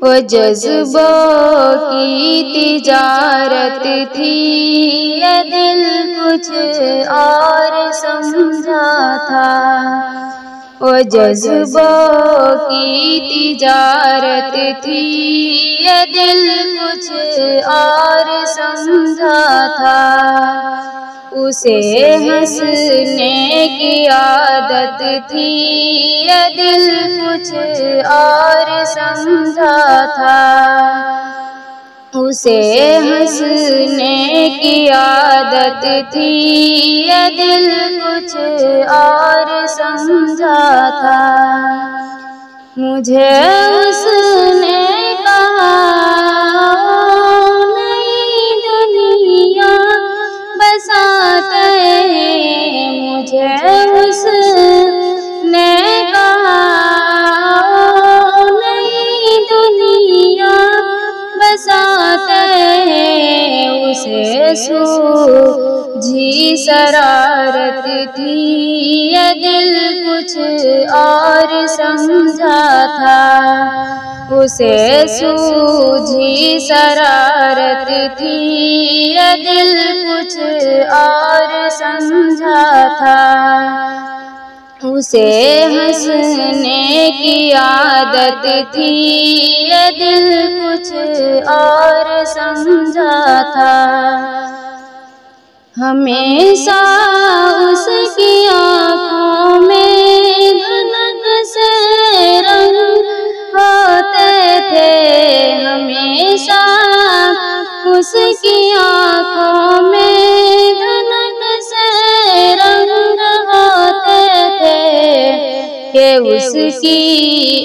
वो जज्बों की तिजारत थी, ये दिल कुछ और समझा था। वो जज्बों की तिजारत थी, ये दिल कुछ और समझा था। उसे हंसने की आदत थी, ये दिल कुछ और समझा था। उसे हंसने की आदत थी, ये दिल कुछ और समझा था। मुझे उसने कहा नई दुनिया बसाते हैं। मुझे उसने कहा नई दुनिया बसाते हैं। उसे सूझी शरारत थी, ये दिल कुछ और समझा था। उसे सूझी शरारत थी, ये दिल कुछ और समझा था। उसे हंसने की आदत थी, ये दिल कुछ और समझा था। हमेशा उसकी आँखों में धनक से रंग होते थे। हमेशा उसकी आँखों में धनक से रंग होते थे। ये उसकी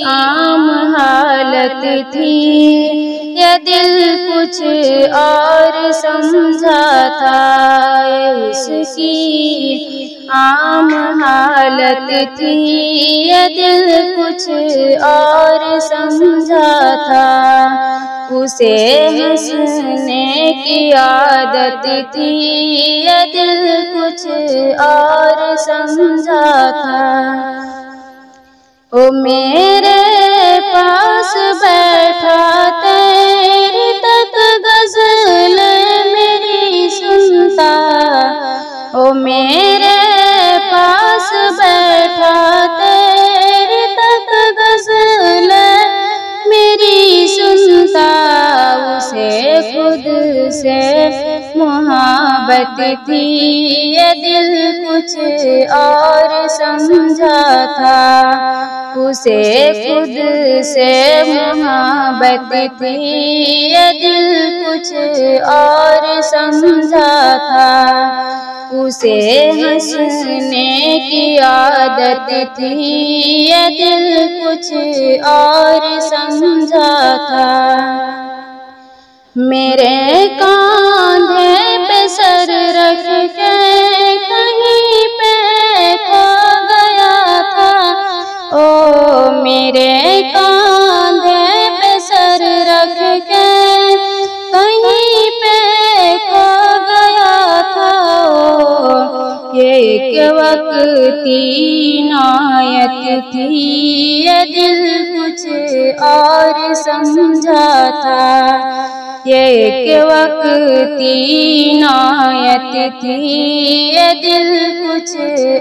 आम हालत थी, ये दिल कुछ और समझा था। ये उसकी आम हालत थी, ये दिल कुछ और समझा था। उसे हंसने की आदत थी, ये दिल कुछ और समझा था। ओ मेरे पास बैठा तेरे तक गज़ल मेरी सुनता। ओ मेरे पास बैठा तेरे तक गज़ल मेरी सुनता। उसे खुद से मोहब्बत थी, ये दिल कुछ और समझा था। उसे खुद से मोहब्बत थी, ये दिल कुछ और समझा था। उसे हंसने की आदत थी, ये दिल कुछ और समझा था। मेरे कांधे पे सर रख के कहीं पे खो गया था। ओ मेरे कांधे पे सर रख के कहीं पे खो गया था। ये एक वक्ती इनायत थी, ये दिल कुछ और समझा था। ये एक वक्ती इनायत थी, ये दिल कुछ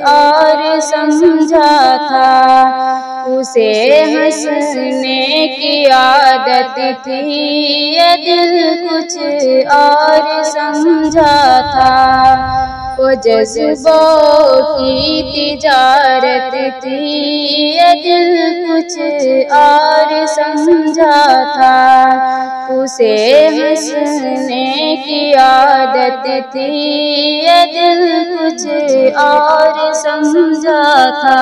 और समझा था। उसे हंसने की आदत थी, ये दिल कुछ और समझा था। वो जज्बों की तिजारत थी, ये दिल कुछ और समझा था। उसे हंसने की आदत थी, ये दिल कुछ और समझा था।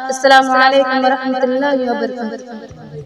अस्सलामु अलैकुम व रहमतुल्लाहि व बरकातुहू।